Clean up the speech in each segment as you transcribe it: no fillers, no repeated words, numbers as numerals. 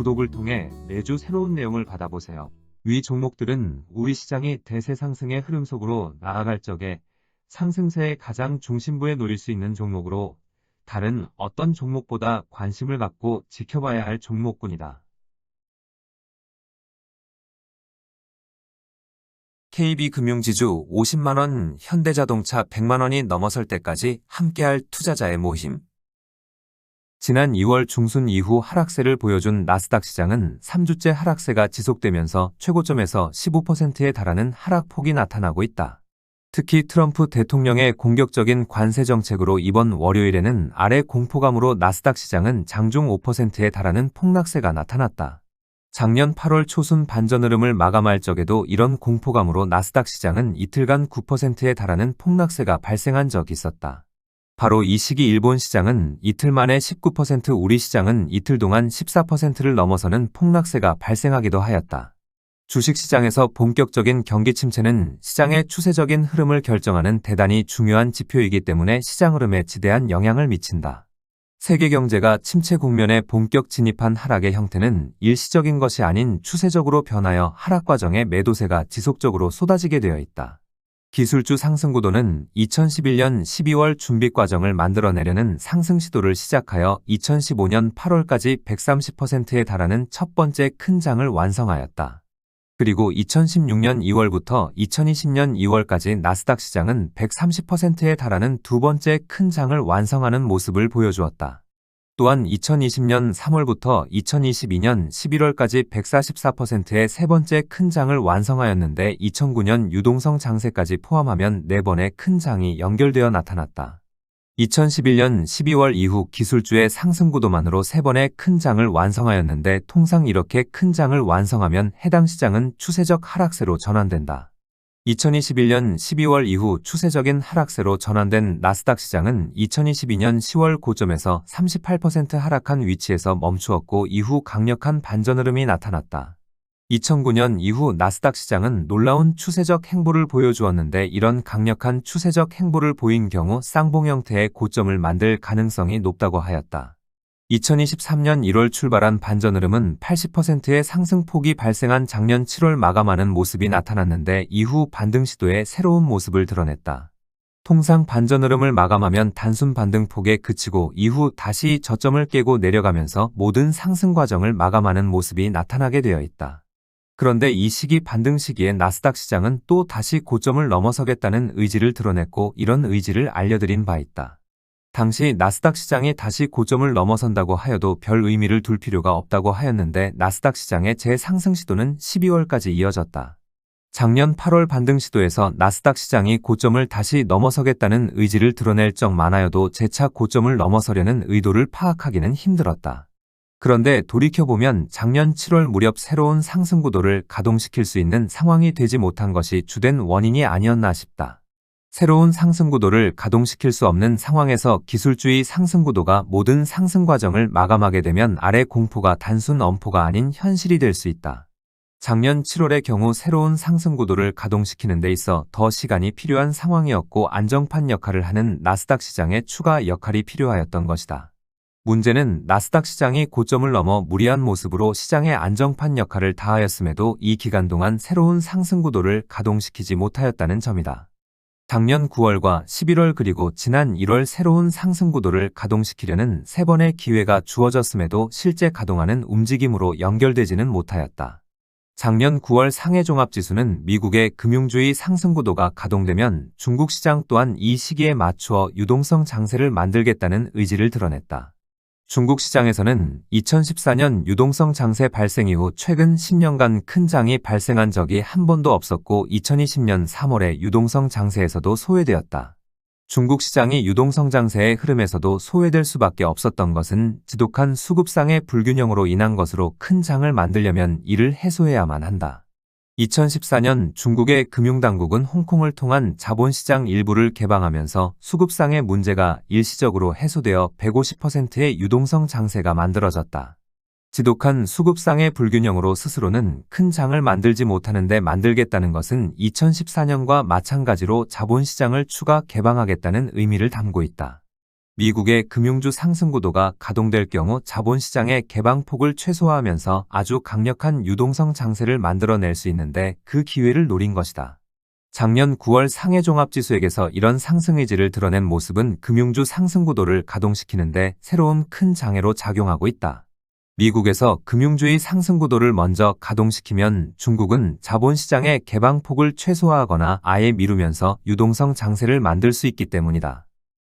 구독을 통해 매주 새로운 내용을 받아보세요. 위 종목들은 우리 시장이 대세 상승의 흐름 속으로 나아갈 적에 상승세의 가장 중심부에 놓일 수 있는 종목으로 다른 어떤 종목보다 관심을 갖고 지켜봐야 할 종목군이다. KB금융지주 50만원, 현대자동차 100만원이 넘어설 때까지 함께할 투자자의 모임. 지난 2월 중순 이후 하락세를 보여준 나스닥 시장은 3주째 하락세가 지속되면서 최고점에서 15%에 달하는 하락폭이 나타나고 있다. 특히 트럼프 대통령의 공격적인 관세 정책으로 이번 월요일에는 아래 공포감으로 나스닥 시장은 장중 5%에 달하는 폭락세가 나타났다. 작년 8월 초순 반전 흐름을 마감할 적에도 이런 공포감으로 나스닥 시장은 이틀간 9%에 달하는 폭락세가 발생한 적이 있었다. 바로 이 시기 일본 시장은 이틀 만에 19%, 우리 시장은 이틀 동안 14%를 넘어서는 폭락세가 발생하기도 하였다. 주식시장에서 본격적인 경기 침체는 시장의 추세적인 흐름을 결정하는 대단히 중요한 지표이기 때문에 시장 흐름에 지대한 영향을 미친다. 세계 경제가 침체 국면에 본격 진입한 하락의 형태는 일시적인 것이 아닌 추세적으로 변하여 하락 과정에 매도세가 지속적으로 쏟아지게 되어 있다. 기술주 상승 구도는 2011년 12월 준비 과정을 만들어내려는 상승 시도를 시작하여 2015년 8월까지 130%에 달하는 첫 번째 큰 장을 완성하였다. 그리고 2016년 2월부터 2020년 2월까지 나스닥 시장은 130%에 달하는 두 번째 큰 장을 완성하는 모습을 보여주었다. 또한 2020년 3월부터 2022년 11월까지 144%의 세 번째 큰 장을 완성하였는데 2009년 유동성 장세까지 포함하면 4번의 큰 장이 연결되어 나타났다. 2011년 12월 이후 기술주의 상승 구도만으로 3번의 큰 장을 완성하였는데 통상 이렇게 큰 장을 완성하면 해당 시장은 추세적 하락세로 전환된다. 2021년 12월 이후 추세적인 하락세로 전환된 나스닥 시장은 2022년 10월 고점에서 38% 하락한 위치에서 멈추었고 이후 강력한 반전 흐름이 나타났다. 2009년 이후 나스닥 시장은 놀라운 추세적 행보를 보여주었는데 이런 강력한 추세적 행보를 보인 경우 쌍봉 형태의 고점을 만들 가능성이 높다고 하였다. 2023년 1월 출발한 반전 흐름은 80%의 상승폭이 발생한 작년 7월 마감하는 모습이 나타났는데 이후 반등 시도에 새로운 모습을 드러냈다. 통상 반전 흐름을 마감하면 단순 반등폭에 그치고 이후 다시 저점을 깨고 내려가면서 모든 상승 과정을 마감하는 모습이 나타나게 되어 있다. 그런데 이 시기 반등 시기에 나스닥 시장은 또 다시 고점을 넘어서겠다는 의지를 드러냈고 이런 의지를 알려드린 바 있다. 당시 나스닥 시장이 다시 고점을 넘어선다고 하여도 별 의미를 둘 필요가 없다고 하였는데 나스닥 시장의 재상승 시도는 12월까지 이어졌다. 작년 8월 반등 시도에서 나스닥 시장이 고점을 다시 넘어서겠다는 의지를 드러낼 적만하여도 재차 고점을 넘어서려는 의도를 파악하기는 힘들었다. 그런데 돌이켜보면 작년 7월 무렵 새로운 상승 구도를 가동시킬 수 있는 상황이 되지 못한 것이 주된 원인이 아니었나 싶다. 새로운 상승 구도를 가동시킬 수 없는 상황에서 기술주의 상승 구도가 모든 상승 과정을 마감하게 되면 아래 공포가 단순 엄포가 아닌 현실이 될 수 있다. 작년 7월의 경우 새로운 상승 구도를 가동시키는 데 있어 더 시간이 필요한 상황이었고 안정판 역할을 하는 나스닥 시장의 추가 역할이 필요하였던 것이다. 문제는 나스닥 시장이 고점을 넘어 무리한 모습으로 시장의 안정판 역할을 다하였음에도 이 기간 동안 새로운 상승 구도를 가동시키지 못하였다는 점이다. 작년 9월과 11월 그리고 지난 1월 새로운 상승 구도를 가동시키려는 3번의 기회가 주어졌음에도 실제 가동하는 움직임으로 연결되지는 못하였다. 작년 9월 상해종합지수는 미국의 금융주의 상승 구도가 가동되면 중국 시장 또한 이 시기에 맞추어 유동성 장세를 만들겠다는 의지를 드러냈다. 중국 시장에서는 2014년 유동성 장세 발생 이후 최근 10년간 큰 장이 발생한 적이 한 번도 없었고 2020년 3월에 유동성 장세에서도 소외되었다. 중국 시장이 유동성 장세의 흐름에서도 소외될 수밖에 없었던 것은 지독한 수급상의 불균형으로 인한 것으로 큰 장을 만들려면 이를 해소해야만 한다. 2014년 중국의 금융당국은 홍콩을 통한 자본시장 일부를 개방하면서 수급상의 문제가 일시적으로 해소되어 150%의 유동성 장세가 만들어졌다. 지독한 수급상의 불균형으로 스스로는 큰 장을 만들지 못하는데 만들겠다는 것은 2014년과 마찬가지로 자본시장을 추가 개방하겠다는 의미를 담고 있다. 미국의 금융주 상승구도가 가동될 경우 자본시장의 개방폭을 최소화하면서 아주 강력한 유동성 장세를 만들어낼 수 있는데 그 기회를 노린 것이다. 작년 9월 상해종합지수액에서 이런 상승 의지를 드러낸 모습은 금융주 상승구도를 가동시키는데 새로운 큰 장애로 작용하고 있다. 미국에서 금융주의 상승구도를 먼저 가동시키면 중국은 자본시장의 개방폭을 최소화하거나 아예 미루면서 유동성 장세를 만들 수 있기 때문이다.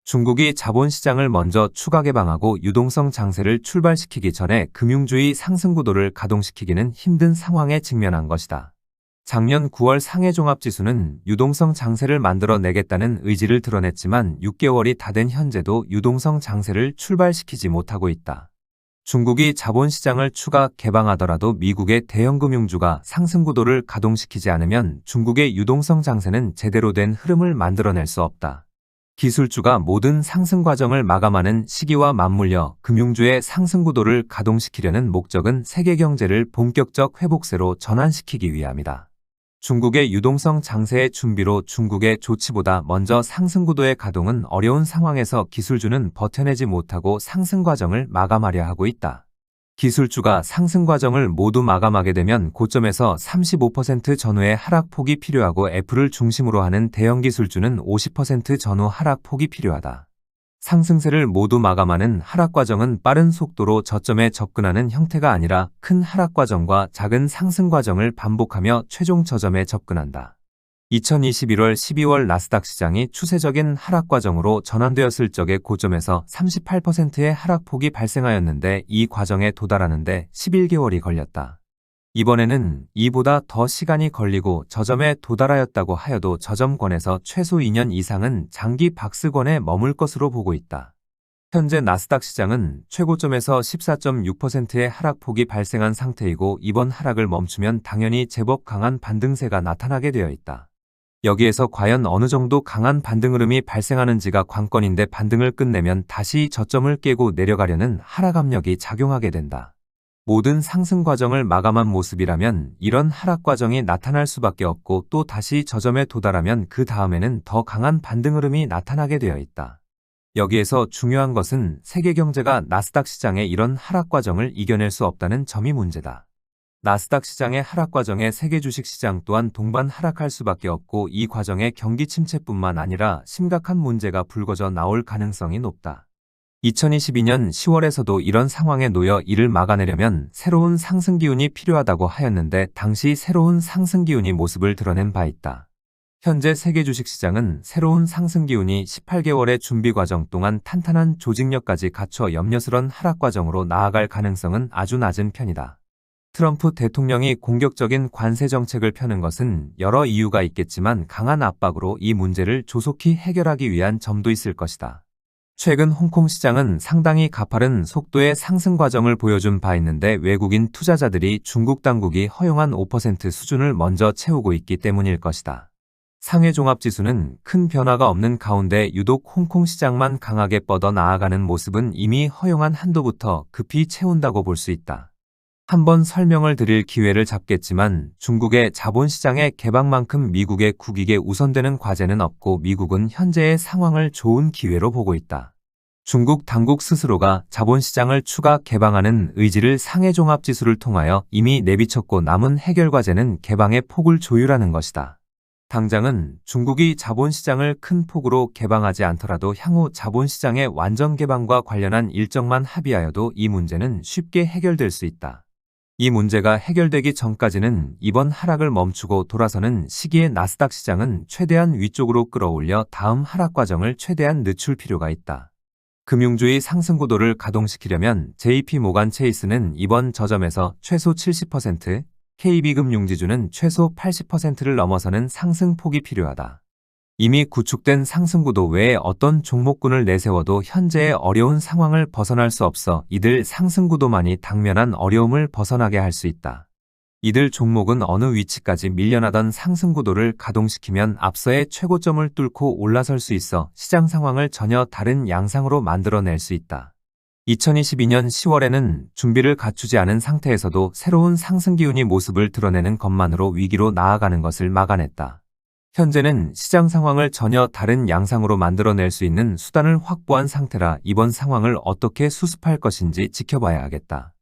중국이 자본시장을 먼저 추가 개방하고 유동성 장세를 출발시키기 전에 금융주의 상승구도를 가동시키기는 힘든 상황에 직면한 것이다. 작년 9월 상해종합지수는 유동성 장세를 만들어내겠다는 의지를 드러냈지만 6개월이 다 된 현재도 유동성 장세를 출발시키지 못하고 있다. 중국이 자본시장을 추가 개방하더라도 미국의 대형금융주가 상승구도를 가동시키지 않으면 중국의 유동성 장세는 제대로 된 흐름을 만들어낼 수 없다. 기술주가 모든 상승 과정을 마감하는 시기와 맞물려 금융주의 상승구도를 가동시키려는 목적은 세계 경제를 본격적 회복세로 전환시키기 위함이다. 중국의 유동성 장세의 준비로 중국의 조치보다 먼저 상승구도의 가동은 어려운 상황에서 기술주는 버텨내지 못하고 상승 과정을 마감하려 하고 있다. 기술주가 상승 과정을 모두 마감하게 되면 고점에서 35% 전후의 하락폭이 필요하고 애플을 중심으로 하는 대형 기술주는 50% 전후 하락폭이 필요하다. 상승세를 모두 마감하는 하락 과정은 빠른 속도로 저점에 접근하는 형태가 아니라 큰 하락 과정과 작은 상승 과정을 반복하며 최종 저점에 접근한다. 2021월 12월 나스닥 시장이 추세적인 하락 과정으로 전환되었을 적의 고점에서 38%의 하락폭이 발생하였는데 이 과정에 도달하는데 11개월이 걸렸다. 이번에는 이보다 더 시간이 걸리고 저점에 도달하였다고 하여도 저점권에서 최소 2년 이상은 장기 박스권에 머물 것으로 보고 있다. 현재 나스닥 시장은 최고점에서 14.6%의 하락폭이 발생한 상태이고 이번 하락을 멈추면 당연히 제법 강한 반등세가 나타나게 되어 있다. 여기에서 과연 어느 정도 강한 반등 흐름이 발생하는지가 관건인데 반등을 끝내면 다시 저점을 깨고 내려가려는 하락 압력이 작용하게 된다. 모든 상승 과정을 마감한 모습이라면 이런 하락 과정이 나타날 수밖에 없고 또 다시 저점에 도달하면 그 다음에는 더 강한 반등 흐름이 나타나게 되어 있다. 여기에서 중요한 것은 세계 경제가 나스닥 시장의 이런 하락 과정을 이겨낼 수 없다는 점이 문제다. 나스닥 시장의 하락 과정에 세계 주식시장 또한 동반 하락할 수밖에 없고 이 과정에 경기 침체뿐만 아니라 심각한 문제가 불거져 나올 가능성이 높다. 2022년 10월에서도 이런 상황에 놓여 이를 막아내려면 새로운 상승 기운이 필요하다고 하였는데 당시 새로운 상승 기운이 모습을 드러낸 바 있다. 현재 세계 주식시장은 새로운 상승 기운이 18개월의 준비 과정 동안 탄탄한 조직력까지 갖춰 염려스런 하락 과정으로 나아갈 가능성은 아주 낮은 편이다. 트럼프 대통령이 공격적인 관세 정책을 펴는 것은 여러 이유가 있겠지만 강한 압박으로 이 문제를 조속히 해결하기 위한 점도 있을 것이다. 최근 홍콩 시장은 상당히 가파른 속도의 상승 과정을 보여준 바 있는데 외국인 투자자들이 중국 당국이 허용한 5% 수준을 먼저 채우고 있기 때문일 것이다. 상해종합지수는 큰 변화가 없는 가운데 유독 홍콩 시장만 강하게 뻗어 나아가는 모습은 이미 허용한 한도부터 급히 채운다고 볼 수 있다. 한번 설명을 드릴 기회를 잡겠지만 중국의 자본시장의 개방만큼 미국의 국익에 우선되는 과제는 없고 미국은 현재의 상황을 좋은 기회로 보고 있다. 중국 당국 스스로가 자본시장을 추가 개방하는 의지를 상해종합지수를 통하여 이미 내비쳤고 남은 해결 과제는 개방의 폭을 조율하는 것이다. 당장은 중국이 자본시장을 큰 폭으로 개방하지 않더라도 향후 자본시장의 완전 개방과 관련한 일정만 합의하여도 이 문제는 쉽게 해결될 수 있다. 이 문제가 해결되기 전까지는 이번 하락을 멈추고 돌아서는 시기에 나스닥 시장은 최대한 위쪽으로 끌어올려 다음 하락 과정을 최대한 늦출 필요가 있다. 금융주의 상승 구도를 가동시키려면 JP모간 체이스는 이번 저점에서 최소 70%, KB금융지주는 최소 80%를 넘어서는 상승폭이 필요하다. 이미 구축된 상승구도 외에 어떤 종목군을 내세워도 현재의 어려운 상황을 벗어날 수 없어 이들 상승구도만이 당면한 어려움을 벗어나게 할 수 있다. 이들 종목은 어느 위치까지 밀려나던 상승구도를 가동시키면 앞서의 최고점을 뚫고 올라설 수 있어 시장 상황을 전혀 다른 양상으로 만들어낼 수 있다. 2022년 10월에는 준비를 갖추지 않은 상태에서도 새로운 상승 기운이 모습을 드러내는 것만으로 위기로 나아가는 것을 막아냈다. 현재는 시장 상황을 전혀 다른 양상으로 만들어낼 수 있는 수단을 확보한 상태라 이번 상황을 어떻게 수습할 것인지 지켜봐야 하겠다.